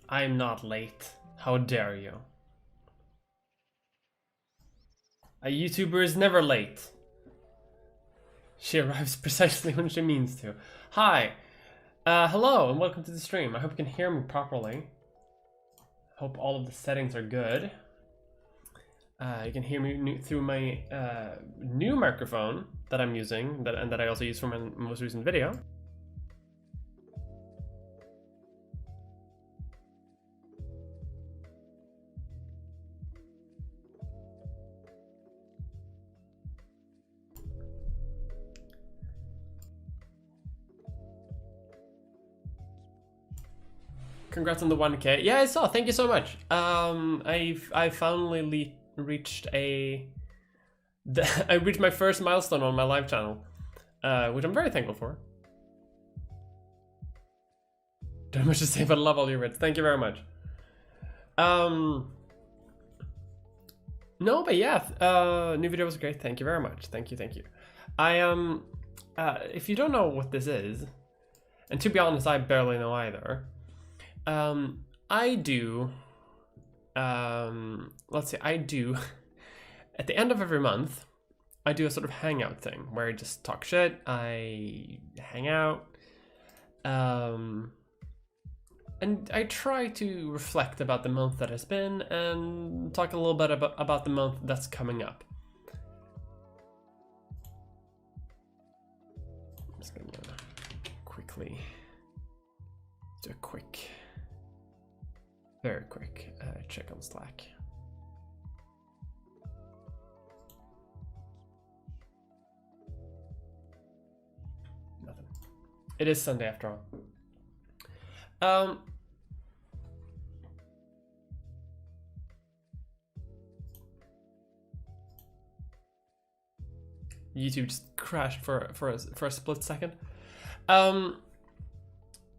I'm not late. How dare you? A YouTuber is never late. She arrives precisely when she means to. Hi. Hello and welcome to the stream. I hope you can hear me properly. Hope all of the settings are good. You can hear me through my new microphone that I'm using, that I also use for my most recent video. Congrats on the 1K. Yeah, I saw. Thank you so much. I finally reached I reached my first milestone on my live channel, which I'm very thankful for. Don't much to say, but I love all your vids. Thank you very much. No, but yeah, new video was great. Thank you very much. Thank you. If you don't know what this is, and to be honest, I barely know either. I do, let's see, I do, at the end of every month, I do a sort of hangout thing where I just talk shit, I hang out, and I try to reflect about the month that has been and talk a little bit about the month that's coming up. I'm just gonna quickly do a quick, very quick check on Slack. Nothing. It is Sunday after all. YouTube just crashed for a split second.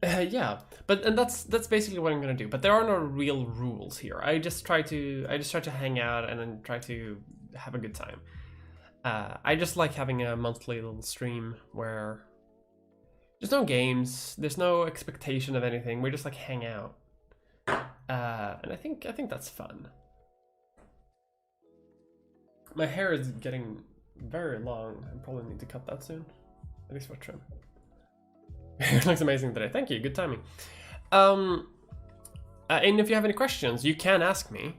Yeah, and that's basically what I'm gonna do. But there are no real rules here. I just try to hang out and then try to have a good time. I just like having a monthly little stream where there's no games, there's no expectation of anything. We just like hang out, and I think that's fun. My hair is getting very long. I probably need to cut that soon, at least for trim. It looks amazing today. Thank you. Good timing. And if you have any questions, you can ask me.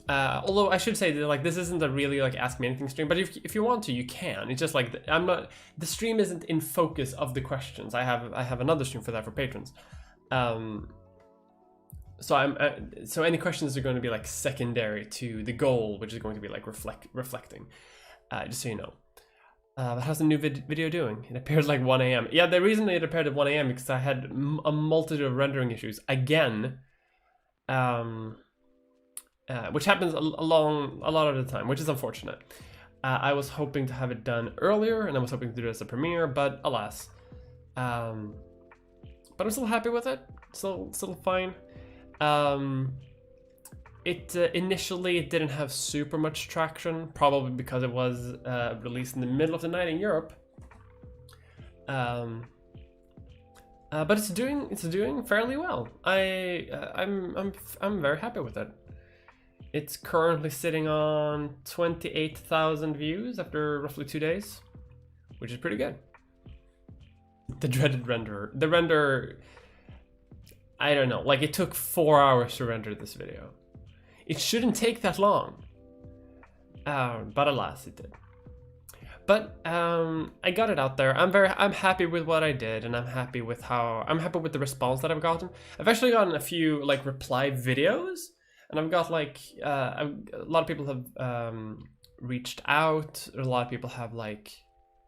Although I should say that like this isn't a really like ask me anything stream, but if you want to, you can. It's just like the stream isn't in focus of the questions. I have another stream for that for patrons. So any questions are going to be like secondary to the goal, which is going to be like reflecting. Just so you know. But how's the new video doing? It appeared like 1 a.m. Yeah, the reason it appeared at 1 a.m. because I had a multitude of rendering issues again, which happens a lot of the time, which is unfortunate. I was hoping to have it done earlier, and I was hoping to do it as a premiere, but alas. But I'm still happy with it. Still fine. Initially it didn't have super much traction, probably because it was released in the middle of the night in Europe. But it's doing fairly well. I'm very happy with it. It's currently sitting on 28,000 views after roughly 2 days, which is pretty good. The dreaded renderer. The render, I don't know, like it took 4 hours to render this video. It shouldn't take that long, but alas, it did. But I got it out there. I'm happy with what I did, and I'm happy with the response that I've gotten. I've actually gotten a few like reply videos, and I've got like a lot of people have reached out. A lot of people have like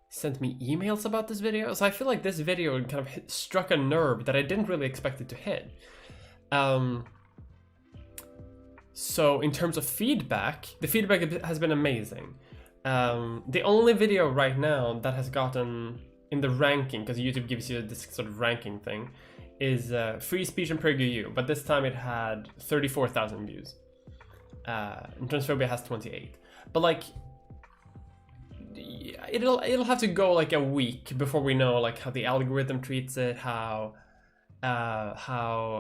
sent me emails about this video. So I feel like this video kind of struck a nerve that I didn't really expect it to hit. So in terms of feedback, the feedback has been amazing. The only video right now that has gotten in the ranking, because YouTube gives you this sort of ranking thing, is Free Speech and PragerU, but this time it had 34,000 views. And Transphobia has 28. But like, it'll have to go like a week before we know like how the algorithm treats it, how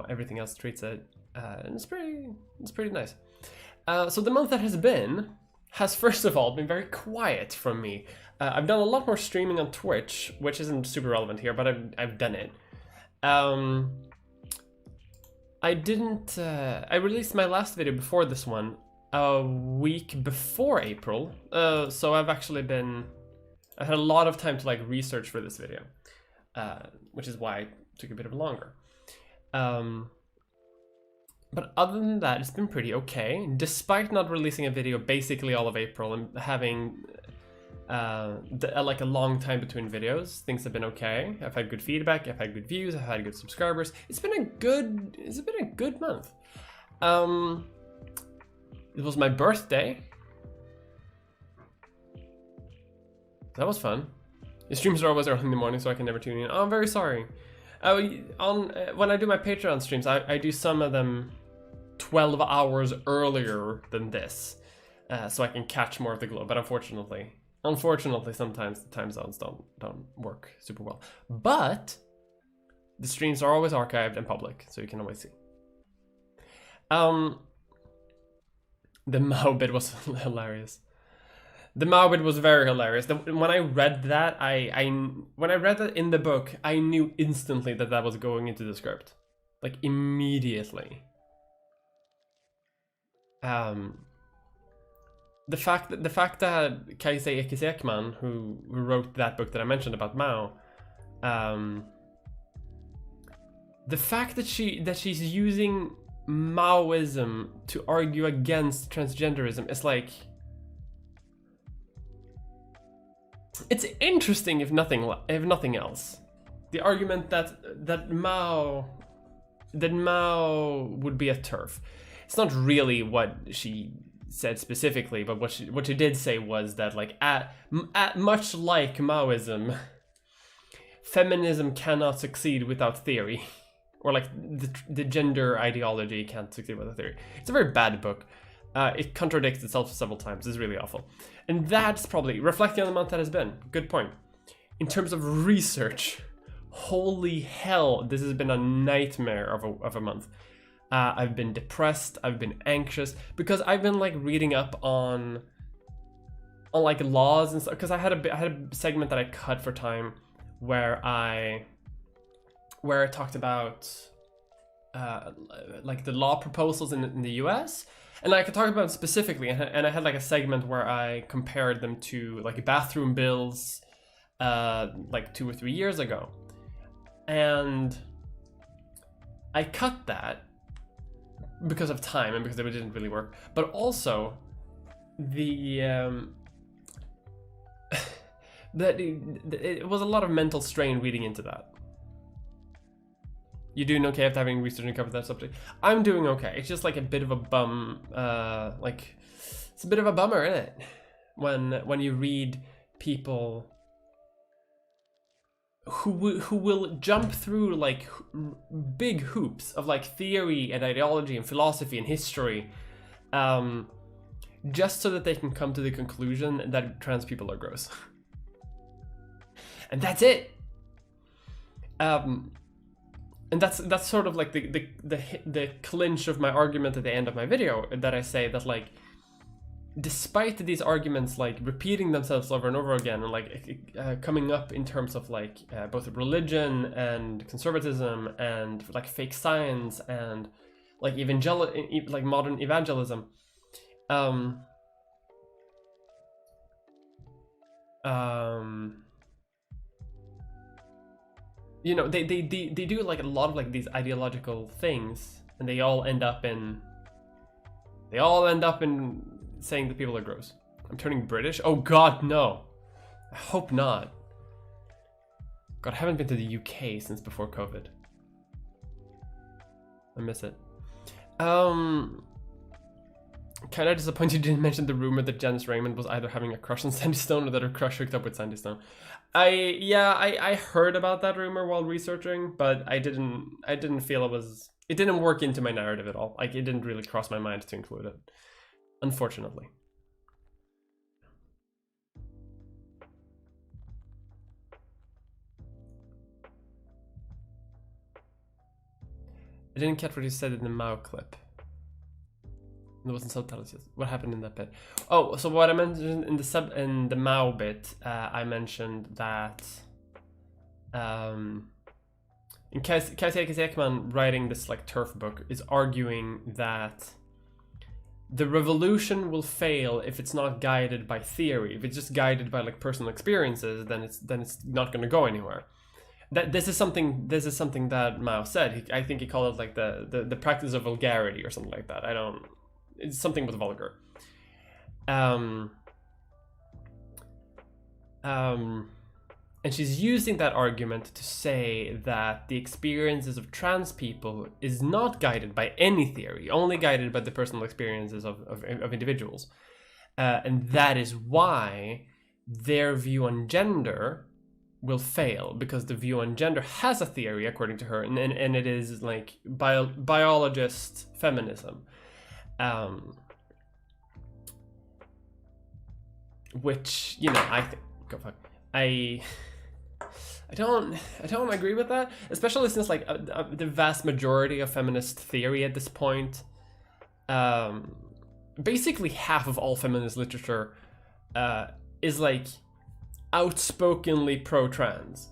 everything else treats it. And it's pretty nice. So the month that has been has first of all been very quiet from me. I've done a lot more streaming on Twitch, which isn't super relevant here, but I've done it. I didn't. I released my last video before this one a week before April, so I've actually been. I had a lot of time to like research for this video, which is why it took a bit of longer. But other than that, it's been pretty okay. Despite not releasing a video basically all of April and having like a long time between videos, things have been okay. I've had good feedback, I've had good views, I've had good subscribers. It's been a good month. It was my birthday. That was fun. The streams are always early in the morning, so I can never tune in. Oh, I'm very sorry. When I do my Patreon streams, I do some of them 12 hours earlier than this, so I can catch more of the glow. But unfortunately, sometimes the time zones don't work super well. But the streams are always archived and public, so you can always see. The Mao bit was hilarious. The Mao bit was very hilarious. When I read that, when I read that in the book, I knew instantly that was going into the script, like immediately. The fact that Kaisei Ekman, who wrote that book that I mentioned about Mao, the fact that she's using Maoism to argue against transgenderism is like, it's interesting if nothing else. The argument that Mao would be a TERF. It's not really what she said specifically, but what she did say was that, like, at much like Maoism, feminism cannot succeed without theory, or like the gender ideology can't succeed without theory. It's a very bad book. It contradicts itself several times. It's really awful. And that's probably reflecting on the month that has been. Good point. In terms of research, holy hell, this has been a nightmare of a month. I've been depressed, I've been anxious, because I've been like reading up on like laws and stuff, because I had a segment that I cut for time where I talked about like the law proposals in the US, and I could talk about it specifically, and I had like a segment where I compared them to like bathroom bills like 2 or 3 years ago, and I cut that because of time and because it didn't really work, but also the that it was a lot of mental strain reading into that. You doing okay after having researched and covered that subject? I'm doing okay. It's just like a bit of a bum, like it's a bit of a bummer, isn't it? When you read people who will jump through like big hoops of like theory and ideology and philosophy and history, just so that they can come to the conclusion that trans people are gross. And that's it. And that's sort of like the clinch of my argument at the end of my video, that I say that, like, despite these arguments like repeating themselves over and over again, and like coming up in terms of like both religion and conservatism and like fake science and like like modern evangelism, you know, they do like a lot of like these ideological things, and they all end up in saying that people are gross. I'm turning British? Oh god, no. I hope not. God, I haven't been to the UK since before COVID. I miss it. Kind of disappointed you didn't mention the rumor that Janice Raymond was either having a crush on Sandy Stone or that her crush hooked up with Sandy Stone. I heard about that rumor while researching, but I didn't feel it didn't work into my narrative at all. Like, it didn't really cross my mind to include it, unfortunately. I didn't catch what you said in the Mao clip. There wasn't subtitles yet. What happened in that bit? Oh, so what I mentioned in the Mao bit, I mentioned that in Kajsa Ekman writing this like turf book is arguing that the revolution will fail if it's not guided by theory. If it's just guided by like personal experiences, then it's not going to go anywhere. This is something that Mao said. I think he called it like the practice of vulgarity or something like that. It's something with vulgar. And she's using that argument to say that the experiences of trans people is not guided by any theory, only guided by the personal experiences of individuals. And that is why their view on gender will fail, because the view on gender has a theory, according to her, and it is like biologist feminism. Which, you know, I think, go fuck, I don't agree with that, especially since like the vast majority of feminist theory at this point, basically half of all feminist literature is like outspokenly pro-trans,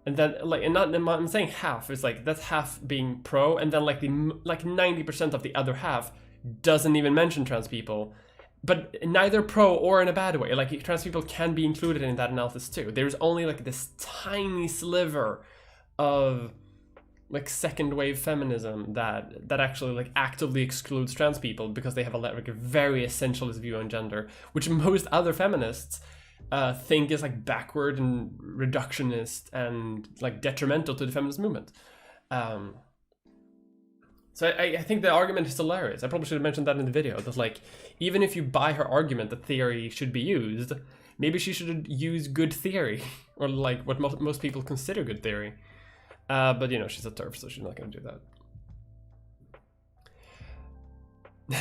and then like, and not, I'm saying half, is like that's half being pro, and then like 90% of the other half doesn't even mention trans people, but neither pro or in a bad way. Like trans people can be included in that analysis too. There's only like this tiny sliver of like second wave feminism that actually like actively excludes trans people because they have like a very essentialist view on gender, which most other feminists think is like backward and reductionist and like detrimental to the feminist movement. So I think the argument is hilarious. I probably should have mentioned that in the video. That like, even if you buy her argument that theory should be used, maybe she should use good theory, or like what most people consider good theory. But you know, she's a TERF, so she's not going to do that.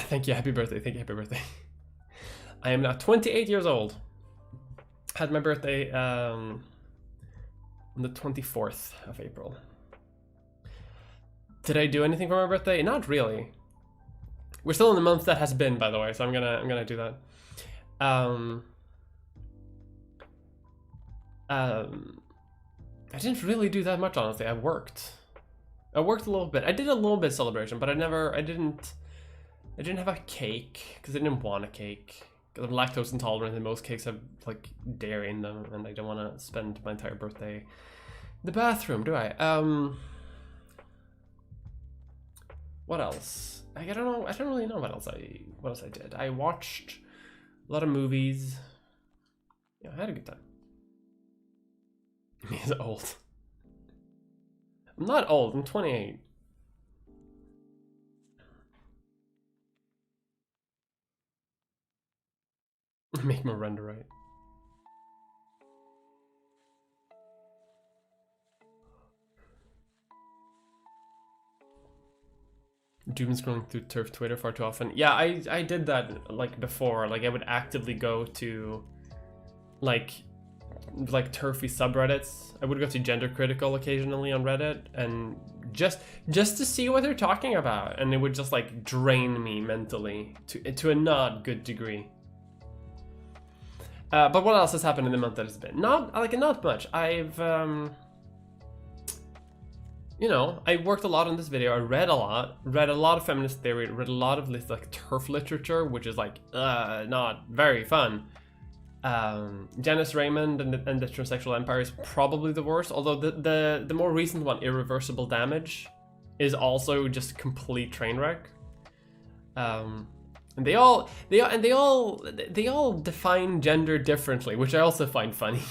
Thank you, happy birthday. Thank you, happy birthday. I am now 28 years old. Had my birthday on the 24th of April. Did I do anything for my birthday? Not really. We're still in the month that has been, by the way, so I'm gonna do that. I didn't really do that much, honestly. I worked a little bit. I did a little bit of celebration, but I didn't have a cake because I didn't want a cake. Because I'm lactose intolerant, and most cakes have like dairy in them, and I don't want to spend my entire birthday in the bathroom, do I? What else? I don't know. I don't really know what else I did. I watched a lot of movies. Yeah, I had a good time. He's old. I'm not old. I'm 28. Make Miranda right. Doom scrolling through TERF Twitter far too often. Yeah, I did that like before. Like I would actively go to like TERFy subreddits. I would go to Gender Critical occasionally on Reddit, and just to see what they're talking about, and it would just like drain me mentally to a not good degree. But what else has happened in the month that has been? Not much. I've you know, I worked a lot on this video. I read a lot of feminist theory, read a lot of like TERF literature, which is like not very fun. Janice Raymond and the Transsexual Empire is probably the worst, although the more recent one, Irreversible Damage, is also just complete train wreck. And they all define gender differently, which I also find funny,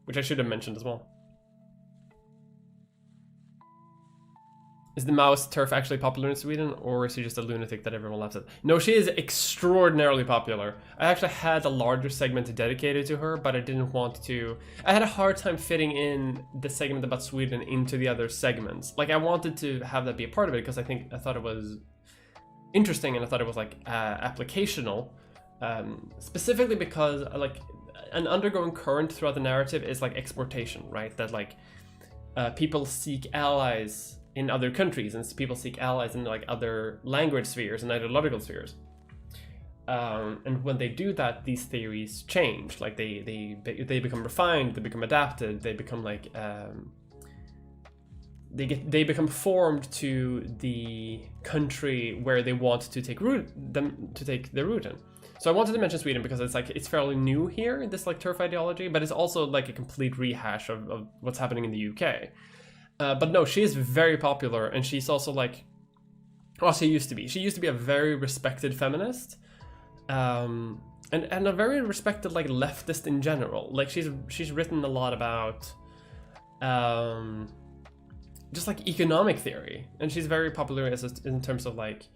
which I should have mentioned as well. Is the mouse TERF actually popular in Sweden, or is she just a lunatic that everyone laughs at? No, she is extraordinarily popular. I actually had a larger segment dedicated to her, but I didn't want to. I had a hard time fitting in the segment about Sweden into the other segments. Like I wanted to have that be a part of it because I thought it was interesting, and I thought it was like applicational, specifically because like an undergoing current throughout the narrative is like exportation, right? That like people seek allies in other countries, and people seek allies in like other language spheres and ideological spheres. And when they do that, these theories change. Like they become refined, they become adapted, they become like they become formed to the country where they want to take their root in. So I wanted to mention Sweden because it's fairly new here, this like TERF ideology, but it's also like a complete rehash of what's happening in the UK. But no, she is very popular, and she's also like, well, she used to be a very respected feminist, and a very respected like leftist in general. Like she's written a lot about just like economic theory, and she's very popular in terms of like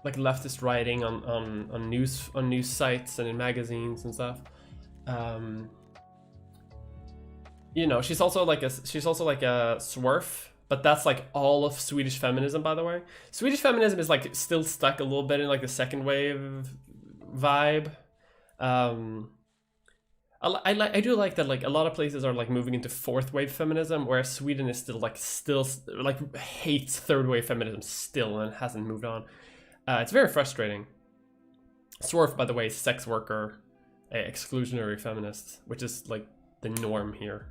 leftist writing on news sites and in magazines and stuff. You know, she's also like a swerf, but that's like all of Swedish feminism, by the way. Swedish feminism is like still stuck a little bit in like the second wave vibe. I do like that like a lot of places are like moving into fourth wave feminism, whereas Sweden is still hates third wave feminism still and hasn't moved on. It's very frustrating. Swerf, by the way, is sex worker, exclusionary feminist, which is like the norm here.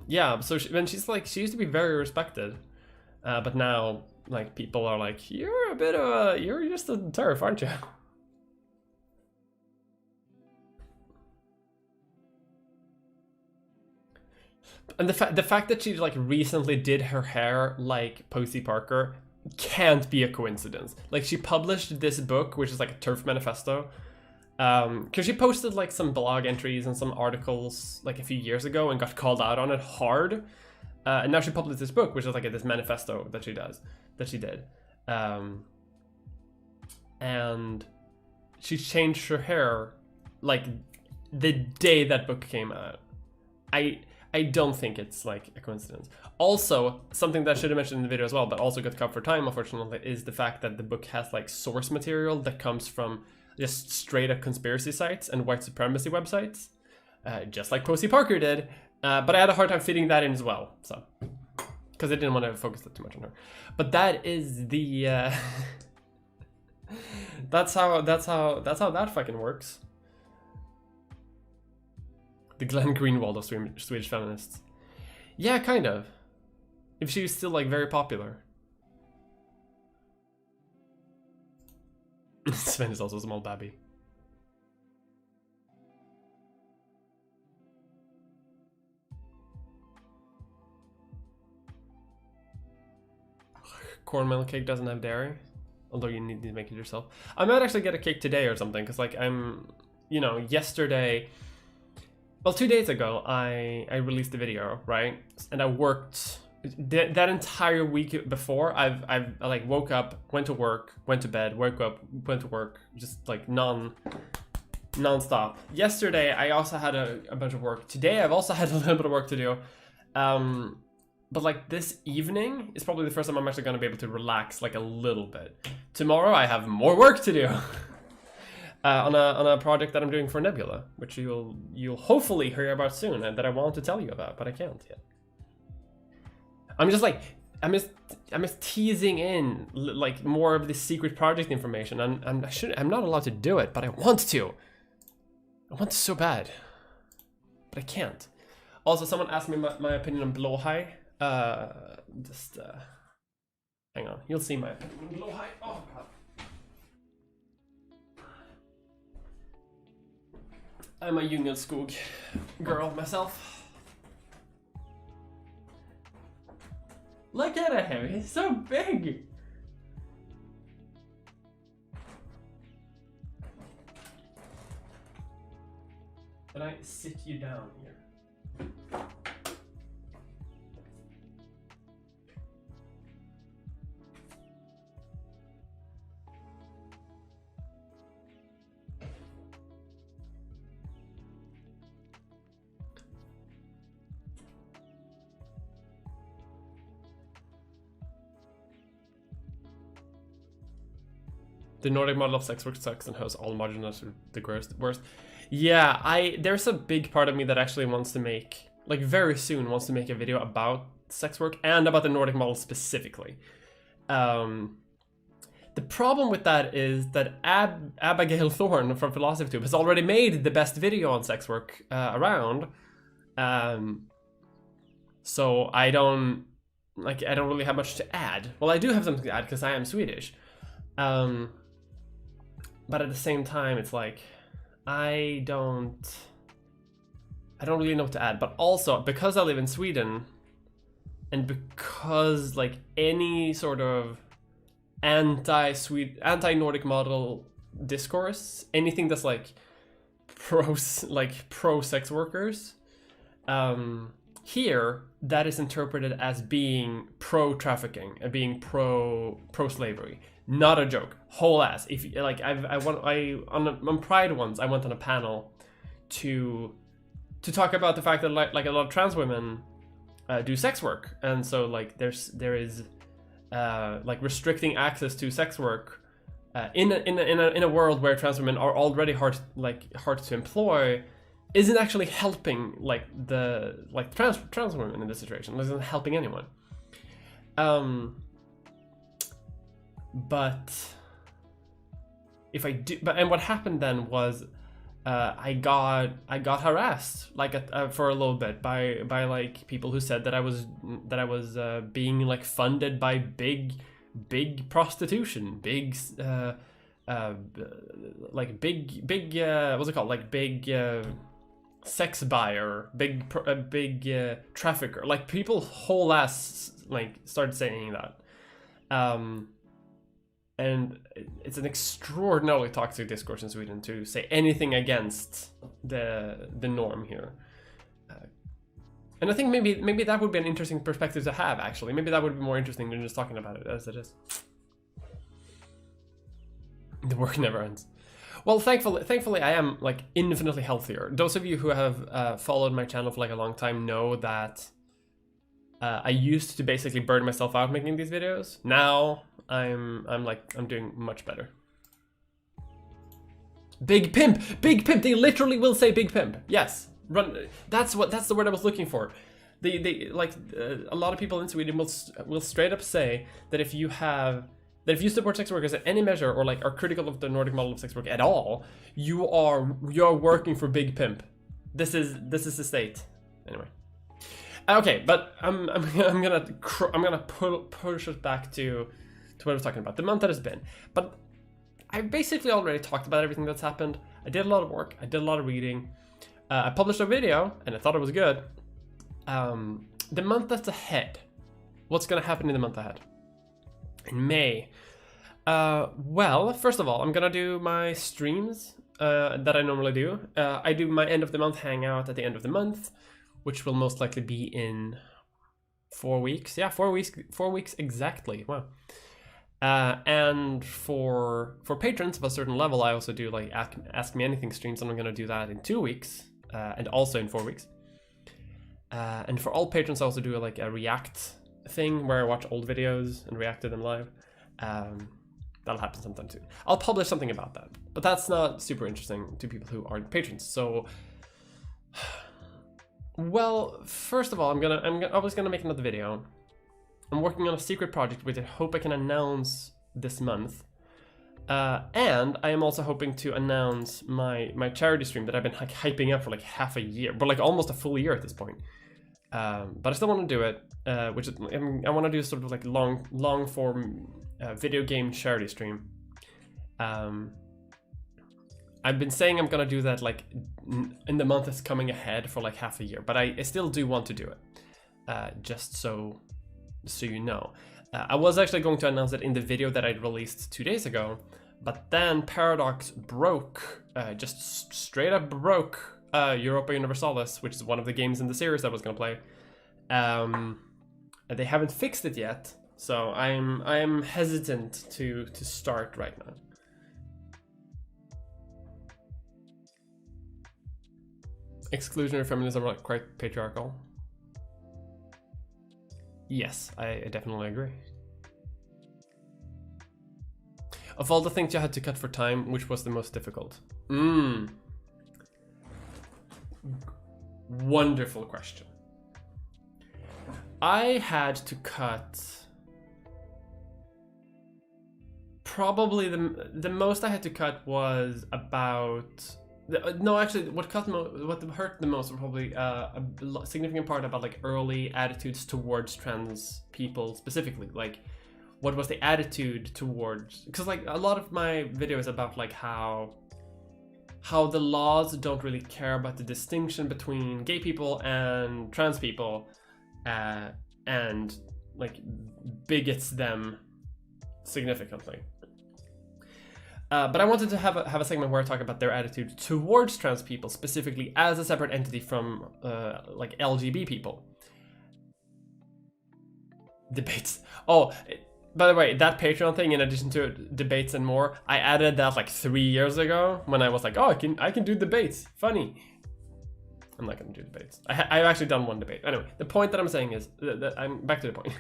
Yeah, so she used to be very respected, but now like people are like, you're just a TERF, aren't you? And the fact that she like recently did her hair like Posey Parker can't be a coincidence. Like she published this book, which is like a TERF manifesto, because she posted like some blog entries and some articles like a few years ago and got called out on it hard, and now she published this book, which is like this manifesto that she did, and she changed her hair like the day that book came out. I don't think it's like a coincidence. Also, something that I should have mentioned in the video as well, but also got cut for time, unfortunately, is the fact that the book has like source material that comes from just straight up conspiracy sites and white supremacy websites, just like Posey Parker did. But I had a hard time fitting that in as well, so because I didn't want to focus too much on her. But that is the that's how that fucking works. The Glenn Greenwald of Swedish feminists. Yeah, kind of. If she was still like very popular. Sven is also a small babby. Cornmeal cake doesn't have dairy, although you need to make it yourself. I might actually get a cake today or something, because like yesterday, well, 2 days ago, I released the video, right? And I worked that entire week before. I like woke up, went to work, went to bed, woke up, went to work, just like non-stop. Yesterday, I also had a bunch of work. Today, I've also had a little bit of work to do. But like this evening is probably the first time I'm actually going to be able to relax like a little bit. Tomorrow, I have more work to do. On a project that I'm doing for Nebula, which you'll hopefully hear about soon, and that I want to tell you about, but I can't yet. I'm just teasing in like more of the secret project information. I'm not allowed to do it, but I want to. I want to so bad, but I can't. Also, someone asked me my opinion on Blowhigh. Hang on, you'll see my opinion on Blowhigh. Oh god. I'm a Jungelskog girl myself. Look at him, he's so big! Can I sit you down here? The Nordic model of sex work sucks and hosts all marginalized are the worst. Yeah, there's a big part of me that actually wants to make, like very soon, wants to make a video about sex work and about the Nordic model specifically. The problem with that is that Abigail Thorne from PhilosophyTube has already made the best video on sex work around. So I don't really have much to add. Well, I do have something to add because I am Swedish. But at the same time, it's like I don't really know what to add. But also because I live in Sweden, and because like any sort of anti-Nordic model discourse, anything that's like pro sex workers, here that is interpreted as being pro trafficking and being pro slavery. Not a joke, whole ass. If like on Pride once I went on a panel to talk about the fact that like a lot of trans women do sex work, and so like there is like restricting access to sex work in a world where trans women are already hard to employ, isn't actually helping like trans women in this situation. It isn't helping anyone. But if I do, and what happened then was I got harassed like for a little bit by like people who said that I was being like funded by big prostitution, big what's it called, like big sex buyer, big trafficker. Like people whole ass like started saying that. And it's an extraordinarily toxic discourse in Sweden to say anything against the norm here. And I think maybe that would be an interesting perspective to have, actually. Maybe that would be more interesting than just talking about it as it is. The work never ends. Well, thankfully I am like infinitely healthier. Those of you who have followed my channel for like a long time know that I used to basically burn myself out making these videos. Now I'm doing much better. Big pimp. They literally will say big pimp. Yes, run. That's the word I was looking for. They like a lot of people in Sweden will straight up say that if you support sex workers at any measure, or like are critical of the Nordic model of sex work at all, you're working for big pimp. This is the state. Anyway. Okay, but I'm gonna push it back to what I was talking about, the month that has been. But I basically already talked about everything that's happened. I did a lot of work. I did a lot of reading. I published a video, and I thought it was good. The month that's ahead. What's gonna happen in the month ahead? In May. Well, first of all, I'm gonna do my streams that I normally do. I do my end of the month hangout at the end of the month, which will most likely be in 4 weeks. Yeah, 4 weeks exactly. Wow. And for patrons of a certain level, I also do like ask me anything streams, and I'm gonna do that in 2 weeks, and also in 4 weeks. And for all patrons, I also do like a react thing where I watch old videos and react to them live. That'll happen sometime too. I'll publish something about that, but that's not super interesting to people who aren't patrons. So, well, first of all, I was gonna make another video. I'm working on a secret project which I hope I can announce this month. And I am also hoping to announce my charity stream that I've been like hyping up for like half a year, but like almost a full year at this point. But I still want to do it, which is, I want to do sort of like long form video game charity stream. I've been saying I'm gonna do that like in the month that's coming ahead for like half a year, but I still do want to do it, just so you know. I was actually going to announce it in the video that I released 2 days ago, but then Paradox broke, just straight up broke Europa Universalis, which is one of the games in the series I was going to play. They haven't fixed it yet, so I'm hesitant to start right now. Exclusionary feminism are quite patriarchal. Yes, I definitely agree. Of all the things you had to cut for time, which was the most difficult? Wonderful question. I had to cut probably the most I had to cut was about no, actually what hurt the most was probably a significant part about like early attitudes towards trans people specifically, like what was the attitude towards, because like a lot of my video is about like how the laws don't really care about the distinction between gay people and trans people, and like bigots them significantly. But I wanted to have a segment where I talk about their attitude towards trans people specifically as a separate entity from like LGBT people. Debates. Oh, by the way, that Patreon thing, in addition to debates and more, I added that like 3 years ago when I was like, oh, I can do debates. Funny. I'm not gonna do debates. I've actually done one debate. Anyway, the point that I'm saying is that I'm back to the point.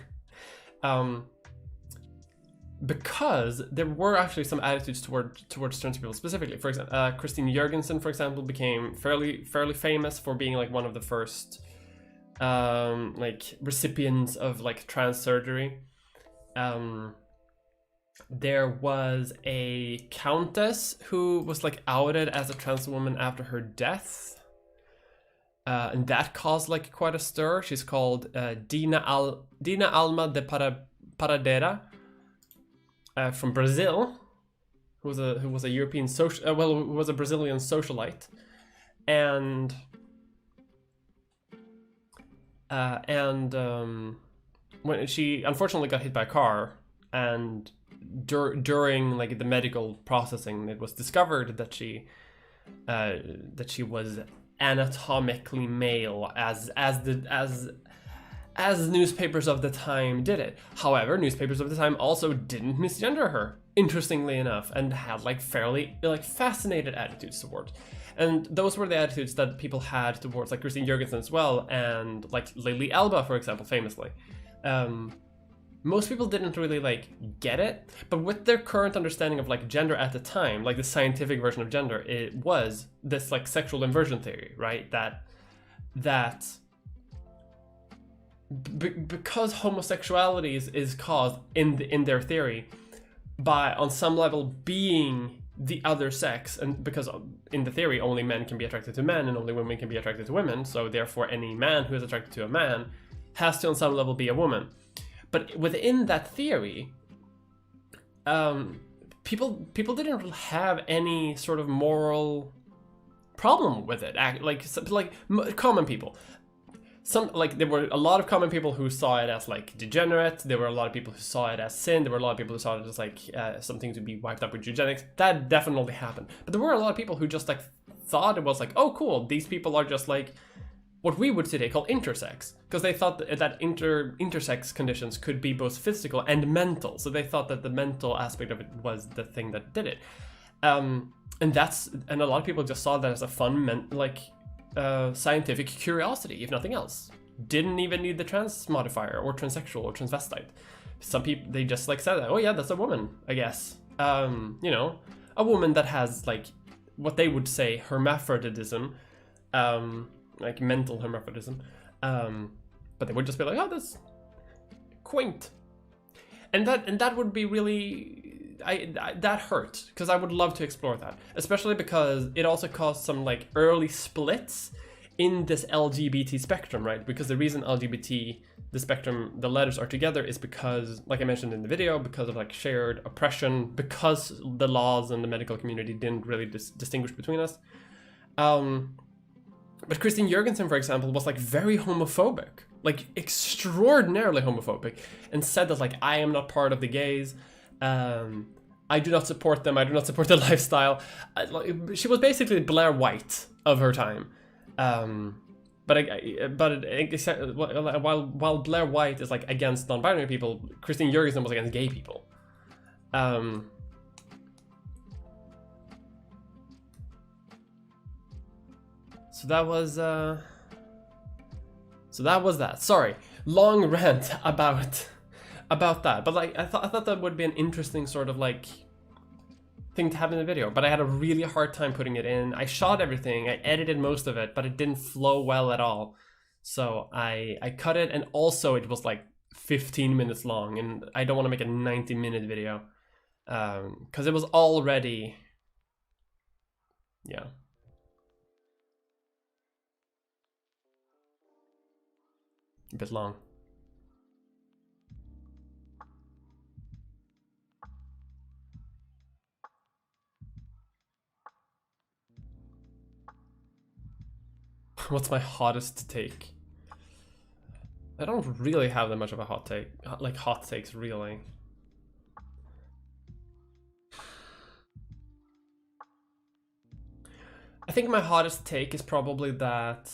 Because there were actually some attitudes towards trans people specifically. For example, Christine Jorgensen, for example, became fairly famous for being like one of the first like recipients of like trans surgery. There was a countess who was like outed as a trans woman after her death, and that caused like quite a stir. She's called Dina Alma de Paradera, from Brazil, who was a European who was a Brazilian socialite, and when she unfortunately got hit by a car, and during like the medical processing, it was discovered that she was anatomically male, as newspapers of the time did it. However, newspapers of the time also didn't misgender her, interestingly enough, and had like fairly like fascinated attitudes towards. And those were the attitudes that people had towards like Christine Jorgensen as well, and like Lily Alba, for example, famously. Most people didn't really like get it, but with their current understanding of like gender at the time, like the scientific version of gender, it was this like sexual inversion theory, right? That because homosexuality is caused in their theory by on some level being the other sex, and because in the theory only men can be attracted to men and only women can be attracted to women, so therefore any man who is attracted to a man has to on some level be a woman. But within that theory, people didn't have any sort of moral problem with it. Like common people. There were a lot of common people who saw it as like degenerate. There were a lot of people who saw it as sin. There were a lot of people who saw it as like something to be wiped up with eugenics. That definitely happened. But there were a lot of people who just like thought it was like, oh cool, these people are just like what we would today call intersex, because they thought that intersex conditions could be both physical and mental. So they thought that the mental aspect of it was the thing that did it. And a lot of people just saw that as a fun scientific curiosity, if nothing else. Didn't even need the trans modifier or transsexual or transvestite. Some people, they just like said, oh yeah, that's a woman, I guess. You know, a woman that has like what they would say hermaphroditism, like mental hermaphroditism. But they would just be like, oh, that's quaint. And that would be really, that hurt, because I would love to explore that, especially because it also caused some like early splits in this LGBT spectrum, right? Because the reason LGBT, the spectrum, the letters are together is because, like I mentioned in the video, because of like shared oppression, because the laws and the medical community didn't really distinguish between us. But Christine Jorgensen, for example, was like very homophobic, like extraordinarily homophobic, and said that like, I am not part of the gays. I do not support them. I do not support their lifestyle. She was basically Blair White of her time. While Blair White is like against non-binary people, Christine Jorgensen was against gay people. So that was that. Sorry, long rant about that. But like I thought that would be an interesting sort of like thing to have in the video, but I had a really hard time putting it in. I shot everything, I edited most of it, but it didn't flow well at all. So I cut it, and also it was like 15 minutes long, and I don't want to make a 90-minute video because it was already, yeah. A bit long. What's my hottest take? I don't really have that much of a hot take, like hot takes really. I think my hottest take is probably that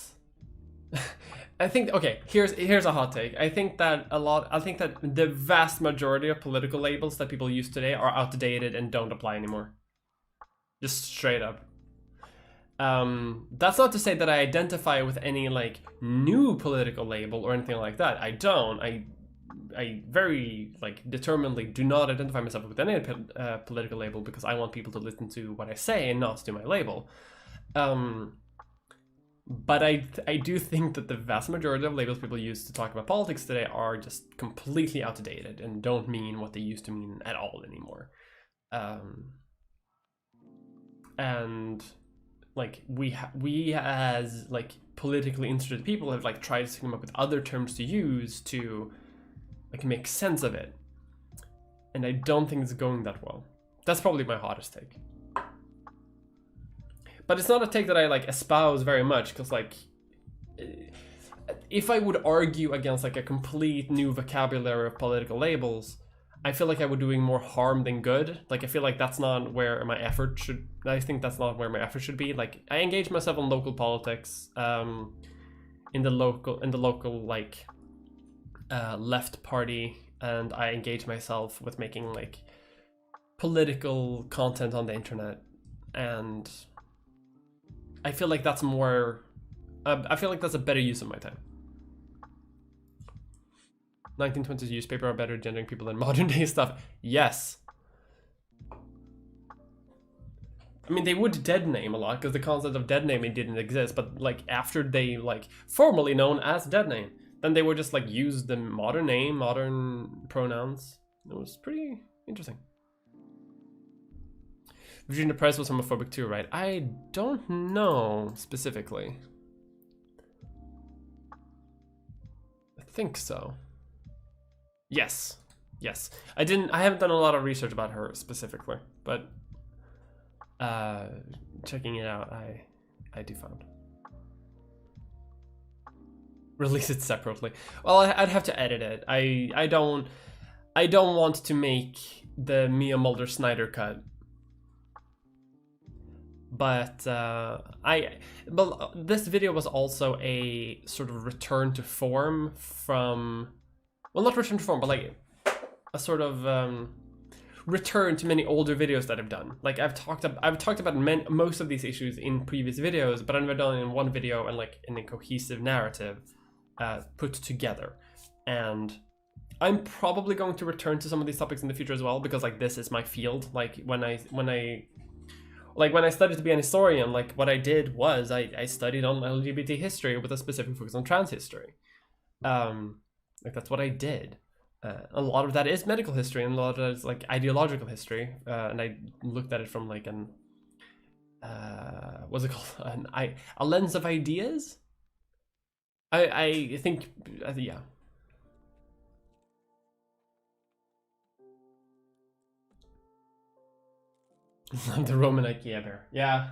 I think, okay, here's a hot take. I think that the vast majority of political labels that people use today are outdated and don't apply anymore. Just straight up. That's not to say that I identify with any like new political label or anything like that. I don't. I very like determinedly do not identify myself with any political label because I want people to listen to what I say and not to my label. But I do think that the vast majority of labels people use to talk about politics today are just completely outdated and don't mean what they used to mean at all anymore. And like we as like politically interested people have like tried to come up with other terms to use to like make sense of it, and I don't think it's going that well. That's probably my hottest take, but it's not a take that I like espouse very much, because like if I would argue against like a complete new vocabulary of political labels, I feel like I would be doing more harm than good. Like I feel like that's not where my effort should. I think that's not where my effort should be. Like I engage myself in local politics, in the local like left party, and I engage myself with making like political content on the internet, and I feel like that's more. I feel like that's a better use of my time. 1920s newspaper are better at gendering people than modern day stuff. Yes. I mean, they would dead name a lot because the concept of dead naming didn't exist, but like after they like formally known as dead name, then they would just like use the modern name, modern pronouns. It was pretty interesting. Virginia Press was homophobic too, right? I don't know specifically. I think so. Yes. I haven't done a lot of research about her specifically, but checking it out, I do find. Release it separately. Well, I'd have to edit it. I don't want to make the Mia Mulder Snyder cut. But this video was also a sort of return to form from, well, not return to form, but like a sort of return to many older videos that I've done. Like I've talked about most of these issues in previous videos, but I've never done it in one video and like in a cohesive narrative put together. And I'm probably going to return to some of these topics in the future as well, because like this is my field. Like when I studied to be an historian, like what I did was I studied on LGBT history with a specific focus on trans history. Like that's what I did. A lot of that is medical history, and a lot of that is like ideological history. And I looked at it from like an what's it called? A lens of ideas. I think yeah. The Roman IKEA bear. Yeah.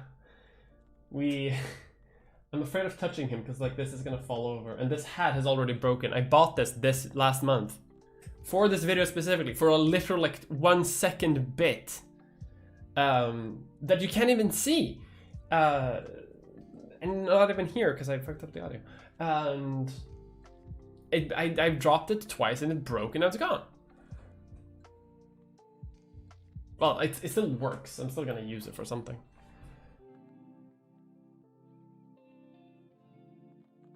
I'm afraid of touching him because like this is gonna fall over, and this hat has already broken. I bought this last month for this video specifically, for a literal like 1 second bit that you can't even see, and not even here because I fucked up the audio, and I dropped it twice and it broke and now it's gone. Well, it still works. I'm still gonna use it for something.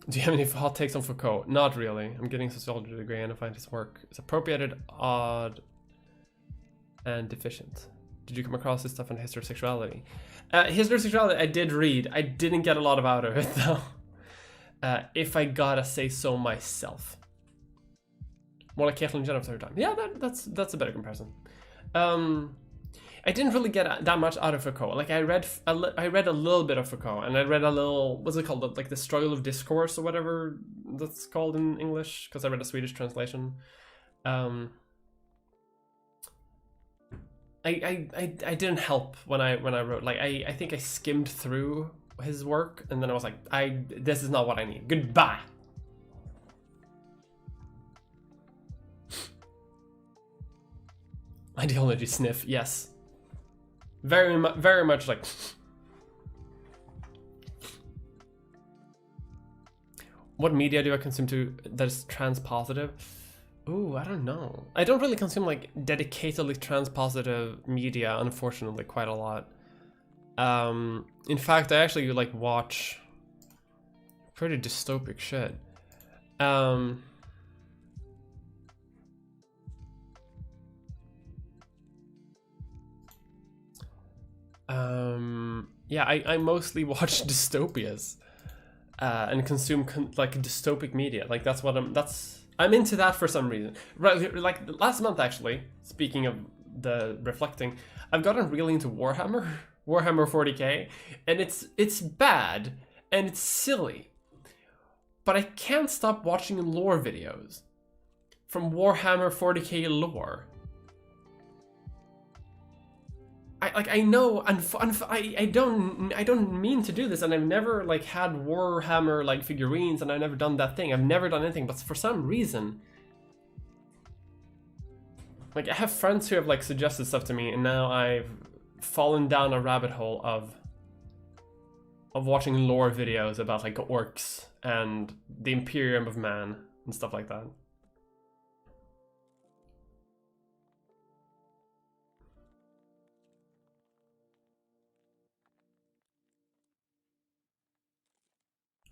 Do you have any hot takes on Foucault? Not really. I'm getting a sociology degree and I find his work is appropriated, odd, and deficient. Did you come across this stuff on heterosexuality? Heterosexuality, I did read. I didn't get a lot of out of it though. If I gotta say so myself. More like Caitlyn Jenner third time. Yeah, that's a better comparison. I didn't really get that much out of Foucault. Like I read a little bit of Foucault, and I read a little, what's it called? Like the struggle of discourse or whatever that's called in English, because I read a Swedish translation. I didn't help when I wrote. Like I think I skimmed through his work, and then I was like, this is not what I need. Goodbye. Ideology sniff, yes. Very much like. What media do I consume that is trans positive? Ooh, I don't know. I don't really consume like dedicatedly trans positive media, unfortunately, quite a lot. In fact, I actually like watch pretty dystopic shit. Yeah, I mostly watch dystopias and consume like dystopic media. Like that's what I'm into that for some reason. Right, like last month actually. Speaking of the reflecting, I've gotten really into Warhammer 40k, and it's bad and it's silly, but I can't stop watching lore videos from Warhammer 40k lore. I know, and I don't mean to do this, and I've never like had Warhammer like figurines, and I've never done that thing. I've never done anything, but for some reason, like I have friends who have like suggested stuff to me, and now I've fallen down a rabbit hole of watching lore videos about like orcs and the Imperium of Man and stuff like that.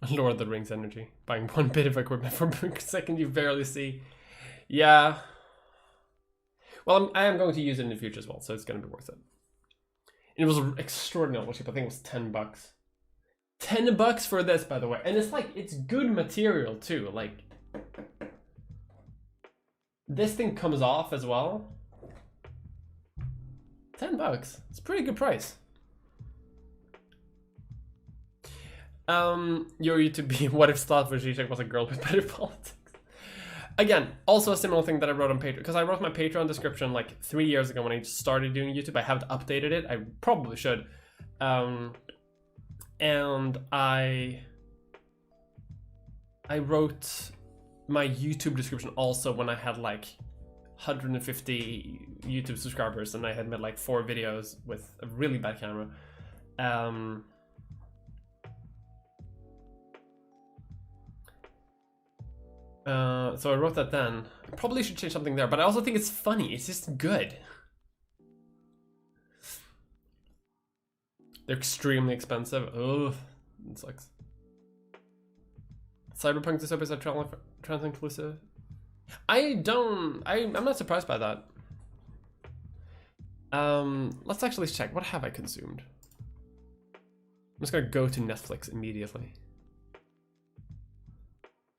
Lord of the Rings energy. Buying one bit of equipment for a second you barely see. Yeah. Well, I am going to use it in the future as well, so it's going to be worth it. And it was extraordinarily cheap. I think it was $10. $10 for this, by the way. And it's like, it's good material too. Like, this thing comes off as well. $10. It's a pretty good price. Your YouTube what if Slatva Zizek was a girl with better politics? Again, also a similar thing that I wrote on Patreon, because I wrote my Patreon description like 3 years ago when I started doing YouTube. I haven't updated it. I probably should. And I wrote my YouTube description also when I had like 150 YouTube subscribers, and I had made like 4 videos with a really bad camera. So I wrote that then. I probably should change something there, but I also think it's funny. It's just good. They're extremely expensive. Ugh, it sucks. Cyberpunk dystopias are trans-inclusive. I'm not surprised by that. Let's actually check. What have I consumed? I'm just gonna go to Netflix immediately.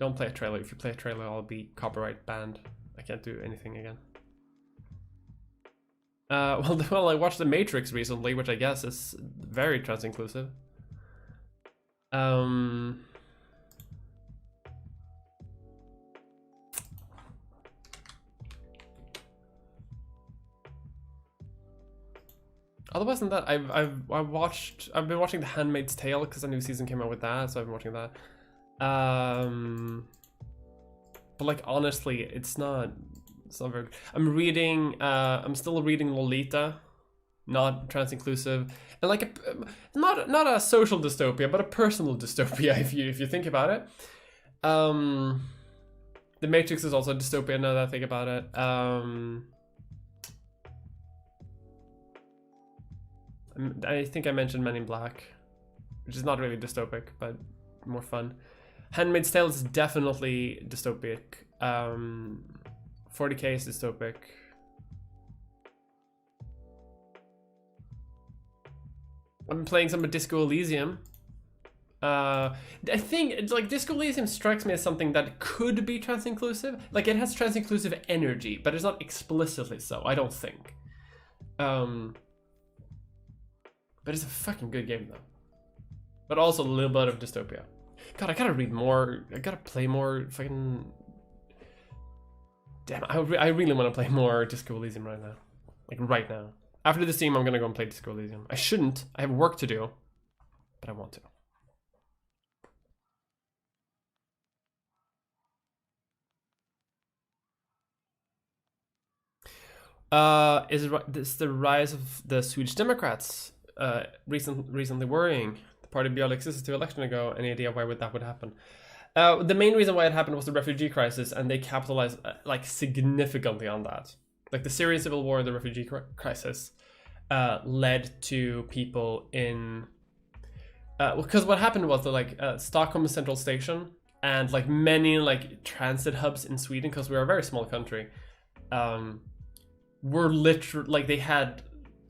Don't play a trailer. If you play a trailer, I'll be copyright banned. I can't do anything again. Well, I watched The Matrix recently, which I guess is very trans-inclusive. Otherwise than that, I've been watching The Handmaid's Tale because a new season came out with that, so I've been watching that. But like honestly, it's not very good. I'm still reading Lolita, not trans-inclusive, and like not a social dystopia, but a personal dystopia if you think about it. The Matrix is also a dystopia now that I think about it. I think I mentioned Men in Black, which is not really dystopic, but more fun. Handmaid's Tale is definitely dystopic. 40k is dystopic. I'm playing some of Disco Elysium. I think it's like Disco Elysium strikes me as something that could be trans-inclusive. Like it has trans-inclusive energy, but it's not explicitly so, I don't think. But it's a fucking good game though. But also a little bit of dystopia. God, I gotta read more. I gotta play more fucking... Damn, I really want to play more Disco Elysium right now. Like right now. After this stream, I'm gonna go and play Disco Elysium. I shouldn't. I have work to do. But I want to. Is the rise of the Swedish Democrats recently worrying? The party barely existed 2 elections ago. Any idea why that would happen? The main reason why it happened was the refugee crisis, and they capitalized like significantly on that. Like the Syrian civil war, the refugee crisis led to people in because what happened was that like Stockholm Central Station and like many like transit hubs in Sweden, because we are a very small country, were literally like they had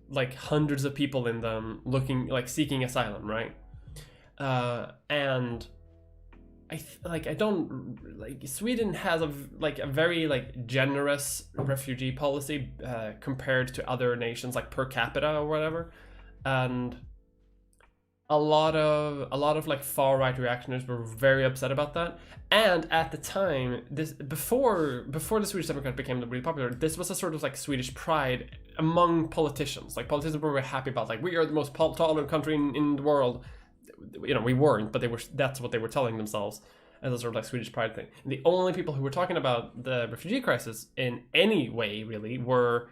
like hundreds of people in them looking like seeking asylum, right? And Sweden has a very like generous refugee policy compared to other nations like per capita or whatever, and a lot of like far right reactionaries were very upset about that. And at the time, this before the Swedish Democrat became really popular, this was a sort of like Swedish pride among politicians. Like politicians were very happy about like we are the most tolerant country in the world. You know, we weren't, but that's what they were telling themselves as a sort of like Swedish pride thing. And the only people who were talking about the refugee crisis in any way really were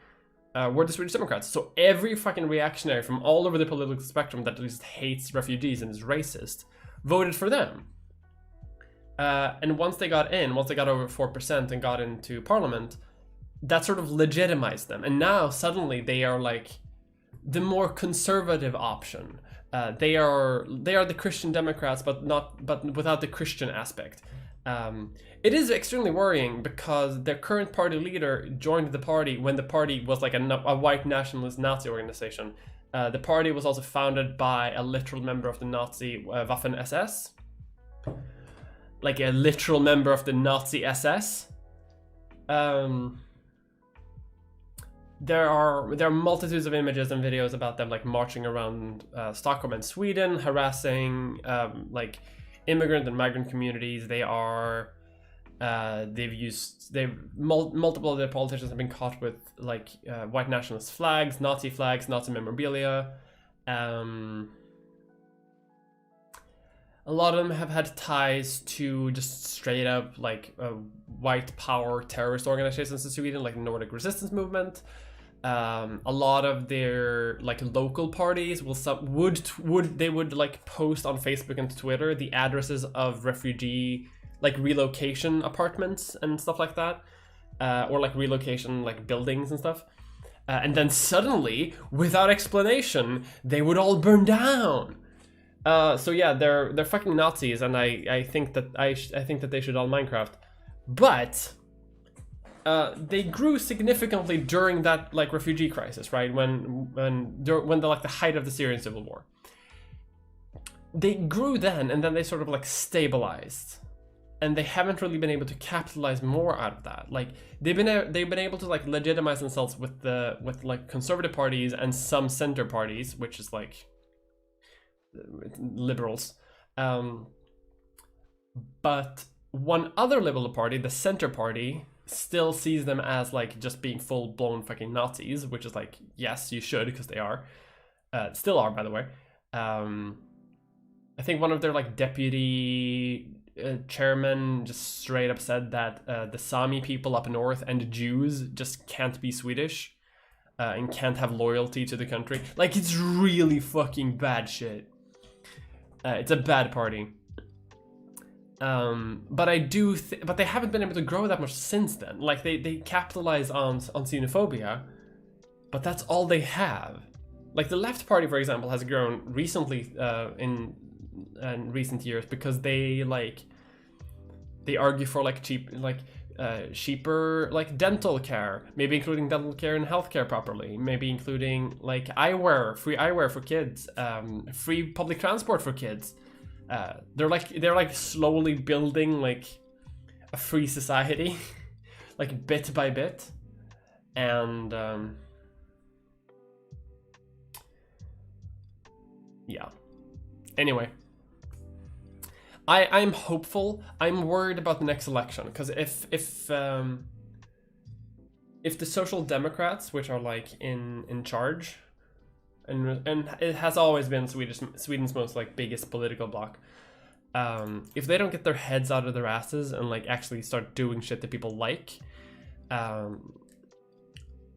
the Swedish Democrats. So every fucking reactionary from all over the political spectrum that just hates refugees and is racist voted for them. And once they got over 4% and got into parliament, that sort of legitimized them. And now suddenly they are like the more conservative option. They are the Christian Democrats, but without the Christian aspect. It is extremely worrying because their current party leader joined the party when the party was like a white nationalist Nazi organization. The party was also founded by a literal member of the Nazi Waffen SS. Like a literal member of the Nazi SS. There are multitudes of images and videos about them like marching around Stockholm and Sweden, harassing like immigrant and migrant communities. Multiple of their politicians have been caught with like white nationalist flags, Nazi memorabilia. A lot of them have had ties to just straight up like white power terrorist organizations in Sweden, like the Nordic Resistance Movement. A lot of their like local parties would like post on Facebook and Twitter the addresses of refugee like relocation apartments and stuff like that, or like relocation like buildings and stuff. And then suddenly, without explanation, they would all burn down. So yeah, they're fucking Nazis, and I think that I think that they should all Minecraft, but they grew significantly during that like refugee crisis, right? When the height of the Syrian civil war. They grew then, and then they sort of like stabilized, and they haven't really been able to capitalize more out of that. Like they've been able to like legitimize themselves with like conservative parties and some center parties, which is like liberals, but one other liberal party, the Center Party, still sees them as like just being full-blown fucking Nazis, which is like, yes, you should, because they are, still are, by the way. I think one of their like deputy chairman just straight up said that the Sami people up north and the Jews just can't be Swedish and can't have loyalty to the country. Like, it's really fucking bad shit. It's a bad party. But but they haven't been able to grow that much since then. Like they capitalize on xenophobia, but that's all they have. Like the Left Party, for example, has grown recently in recent years because they argue for like cheap, like cheaper like dental care, maybe including dental care and healthcare properly, maybe including like eyewear, free eyewear for kids, free public transport for kids. They're like slowly building like a free society, like bit by bit, and yeah. Anyway, I'm hopeful. I'm worried about the next election because if the Social Democrats, which are like in charge, and it has always been Sweden's most like biggest political bloc, if they don't get their heads out of their asses and like actually start doing shit that people like,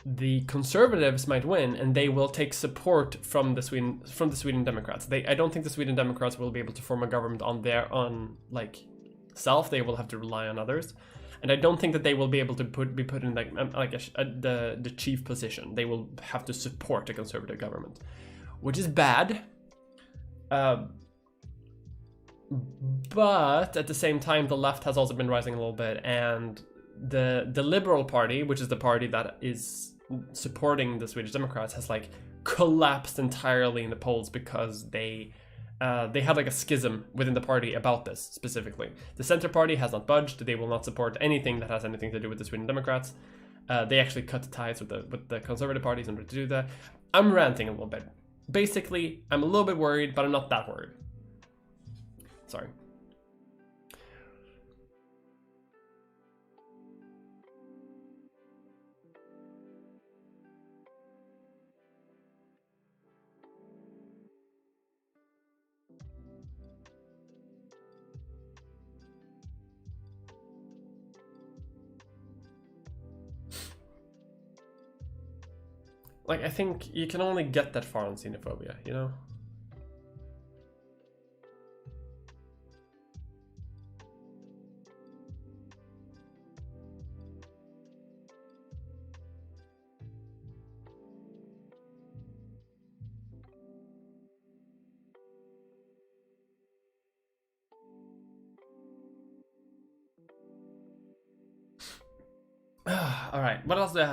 the conservatives might win, and they will take support from the Sweden Democrats. I don't think the Sweden Democrats will be able to form a government on their own like self. They will have to rely on others, and I don't think that they will be able to be put in like the chief position. They will have to support a conservative government, which is bad. But at the same time, the left has also been rising a little bit, and the Liberal Party, which is the party that is supporting the Swedish Democrats, has like collapsed entirely in the polls because they had like a schism within the party about this specifically. The Center Party has not budged. They will not support anything that has anything to do with the Sweden Democrats. They actually cut ties with the conservative parties in order to do that. I'm ranting a little bit. Basically, I'm a little bit worried, but I'm not that worried. Sorry. Like, I think you can only get that far on xenophobia, you know? All right. What else do I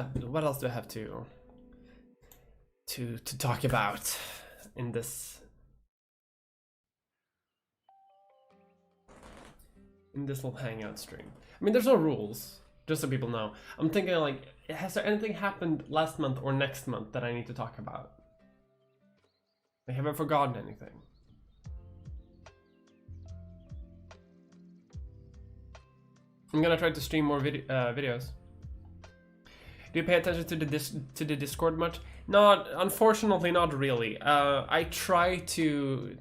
have to talk about in this little Hangout stream? I mean, there's no rules, just so people know. I'm thinking like, has there anything happened last month or next month that I need to talk about? I haven't forgotten anything. I'm gonna try to stream more videos. Do you pay attention to the Discord much? Not, unfortunately, not really. I try to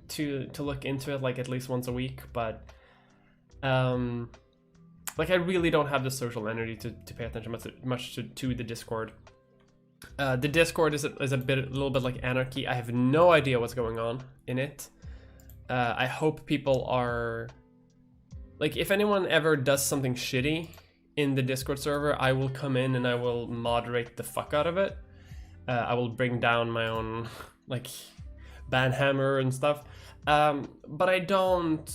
look into it like at least once a week, but like I really don't have the social energy to pay attention much to the Discord. The Discord is a little bit like anarchy. I have no idea what's going on in it. I hope people are like, if anyone ever does something shitty in the Discord server, I will come in and I will moderate the fuck out of it. I will bring down my own like banhammer and stuff. But I don't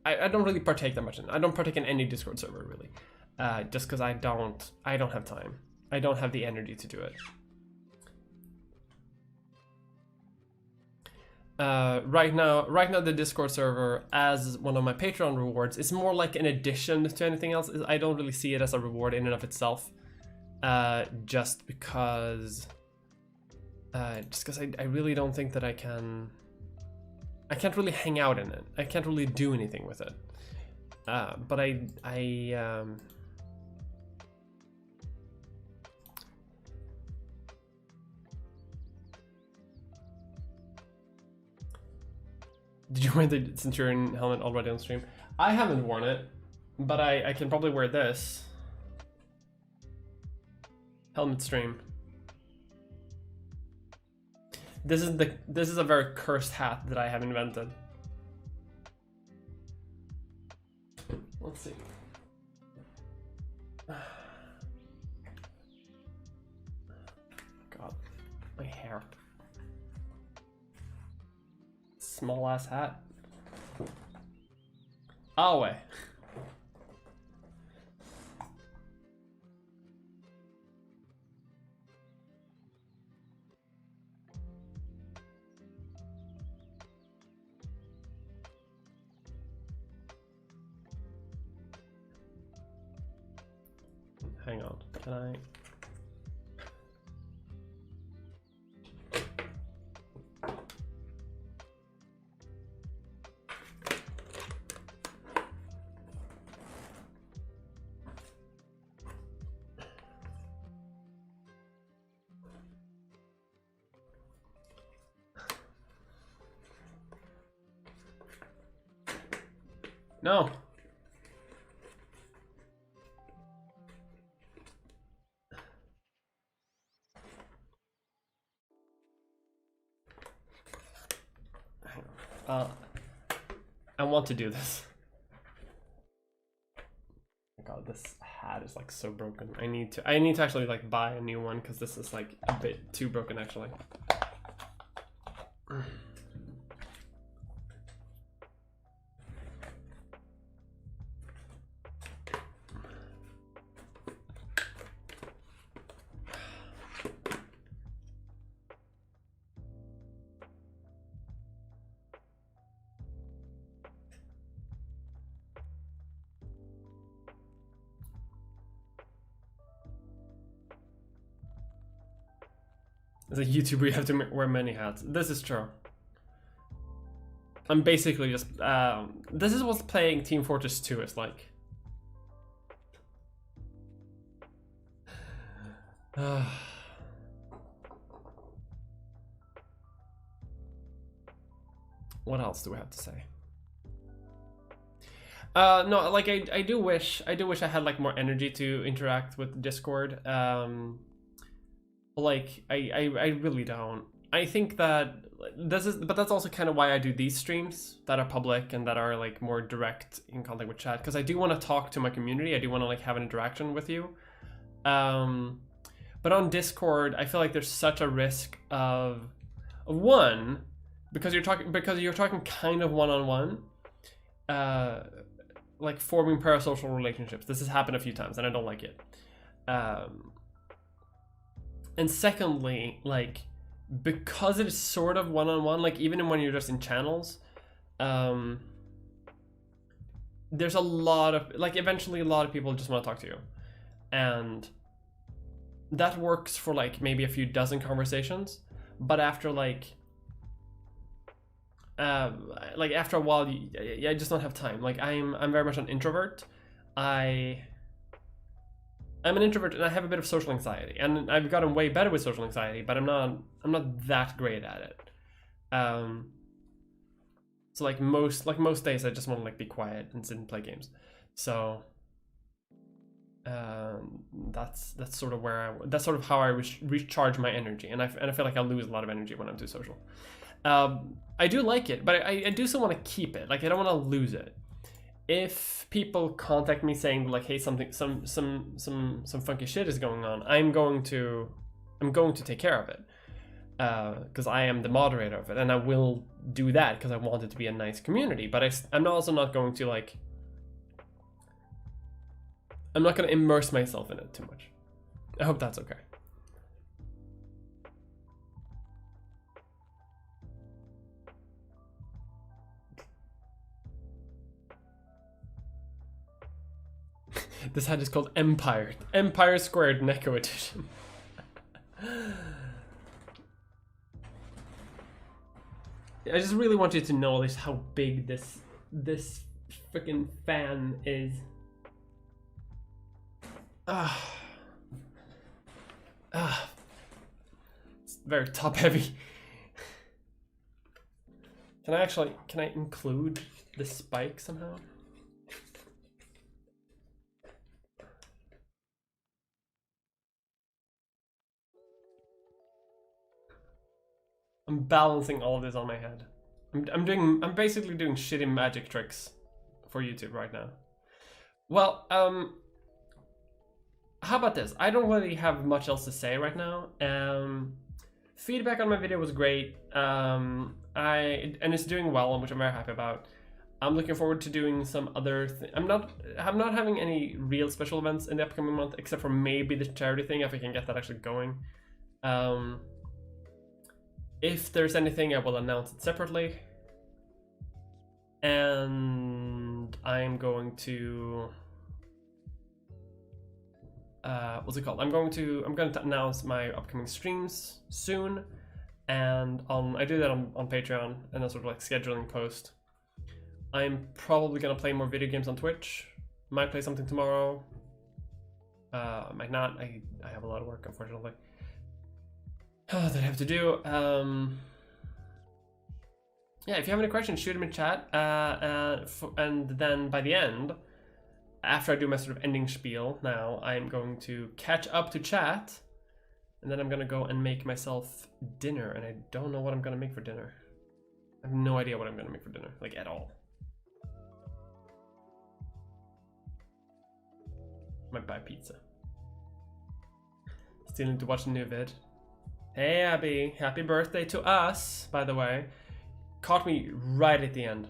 really partake that much in it. I don't partake in any Discord server really. Just because I don't have time. I don't have the energy to do it. Right now the Discord server, as one of my Patreon rewards, is more like an addition to anything else. I don't really see it as a reward in and of itself, just because I really don't think that I can't really hang out in it. I can't really do anything with it. But Did you wear the Centurion helmet already on stream? I haven't worn it, but I can probably wear this. Helmet stream. This is a very cursed hat that I have invented. Let's see. God, my hair. Small ass hat. Oh wait. hang on. Can I? No. I want to do this. Oh God, this hat is like so broken. I need to actually like buy a new one because this is like a bit too broken actually. As a YouTuber, you have to wear many hats. This is true. I'm basically just... this is what playing Team Fortress 2 is like. What else do we have to say? No, like I do wish I had like more energy to interact with Discord. Like I really don't. I think that but that's also kind of why I do these streams that are public and that are like more direct in contact with chat, because I do want to talk to my community. I do want to like have an interaction with you. But on Discord, I feel like there's such a risk of one, because you're talking kind of one-on-one, like forming parasocial relationships. This has happened a few times and I don't like it. And secondly, like, because it is sort of one-on-one, like even when you're just in channels, there's a lot of, like, eventually a lot of people just want to talk to you. And that works for like maybe a few dozen conversations, but after like after a while, I just don't have time. Like I'm very much an introvert. I'm an introvert and I have a bit of social anxiety, and I've gotten way better with social anxiety, but I'm not that great at it. So like most days I just want to like be quiet and sit and play games. So that's sort of how I recharge my energy, and I feel like I lose a lot of energy when I'm too social. I do like it, but I do still want to keep it. Like I don't want to lose it. If people contact me saying like, hey, some funky shit is going on, I'm going to take care of it, because I am the moderator of it, and I will do that because I want it to be a nice community. But I'm also not going to like, I'm not going to immerse myself in it too much. I hope that's okay. This hat is called Empire Squared Neko Edition. I just really want you to know just how big this freaking fan is. It's very top heavy. Can I include the spike somehow? I'm balancing all of this on my head. I'm basically doing shitty magic tricks for YouTube right now. Well, how about this? I don't really have much else to say right now. Feedback on my video was great. And it's doing well, which I'm very happy about. I'm looking forward to doing some other I'm not having any real special events in the upcoming month, except for maybe the charity thing, if I can get that actually going. If there's anything, I will announce it separately. And I'm going to what's it called? I'm going to announce my upcoming streams soon, and I do that on Patreon, and that's sort of like scheduling post. I'm probably gonna play more video games on Twitch. Might play something tomorrow. Might not. I have a lot of work, unfortunately, that I have to do. Yeah, if you have any questions, shoot them in chat. And then by the end, after I do my sort of ending spiel, now I'm going to catch up to chat, and then I'm gonna go and make myself dinner. And I don't know what I'm gonna make for dinner. I have no idea what I'm gonna make for dinner, like at all. Might buy pizza. Still need to watch the new vid. Hey Abby, happy birthday to us, by the way. Caught me right at the end.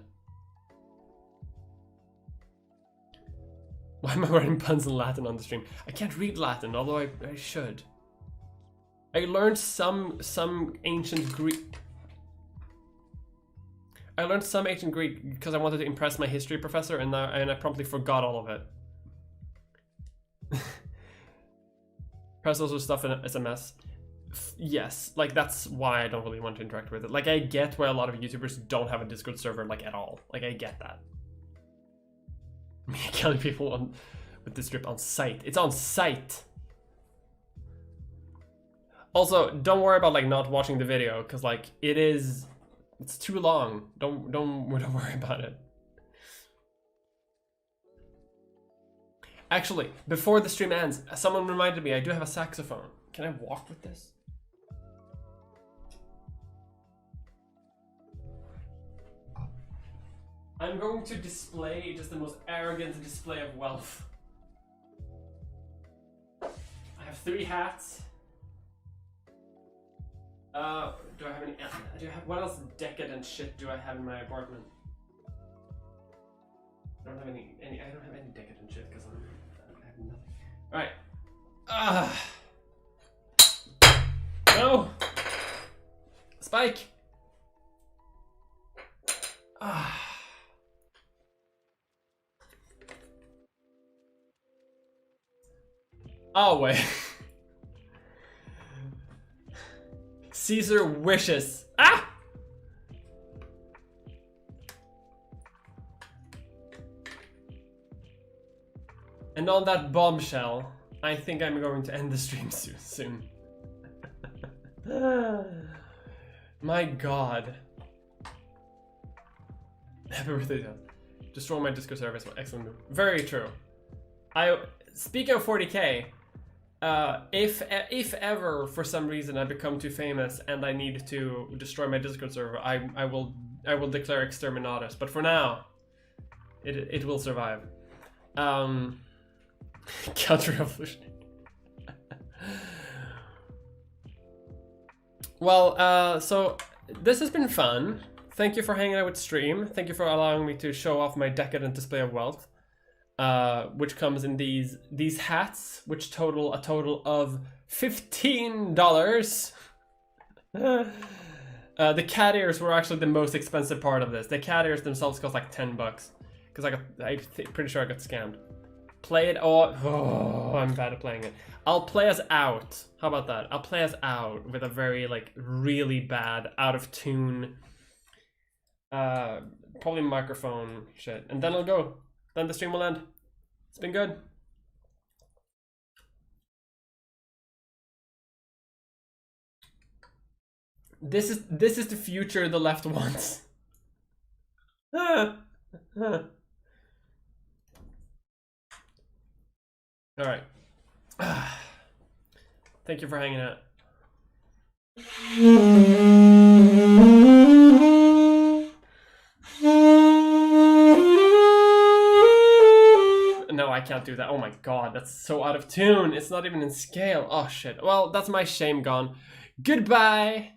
Why am I writing puns in Latin on the stream? I can't read Latin, although I should. I learned some ancient Greek. I learned some ancient Greek because I wanted to impress my history professor, and I promptly forgot all of it. Pretzels or stuff is a mess. Yes, like that's why I don't really want to interact with it. Like I get why a lot of YouTubers don't have a Discord server like at all. Like I get that. Me killing people with this strip on site. It's on site. Also, don't worry about like not watching the video because like it's too long. Don't worry about it. Actually, before the stream ends, someone reminded me I do have a saxophone. Can I walk with this? I'm going to display just the most arrogant display of wealth. I have 3 hats. Do I have any? What else decadent shit do I have in my apartment? I don't have any. I don't have any decadent shit because I have nothing. All right. No. Spike. Oh wait. Caesar wishes. Ah! And on that bombshell, I think I'm going to end the stream soon. My god. Happy birthday, John. Destroy my Discord service. Excellent move. Very true. Speaking of 40k, if ever for some reason I become too famous and I need to destroy my Discord server, I will declare exterminatus. But for now, it will survive. Counter-revolution. Well, so this has been fun. Thank you for hanging out with stream. Thank you for allowing me to show off my decadent display of wealth, which comes in these hats, which total a total of $15. The cat ears were actually the most expensive part of this. The cat ears themselves cost like $10 because pretty sure I got scammed. Play it. Oh, I'm bad at playing it. I'll play us out. How about that? I'll play us out with a very like really bad, out of tune, probably microphone shit, and then I'll go. Then the stream will end. It's been good. This is the future the left wants. All right. Thank you for hanging out. No, I can't do that. Oh my god, that's so out of tune. It's not even in scale. Oh shit. Well, that's my shame gone. Goodbye.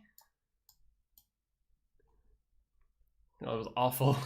That was awful.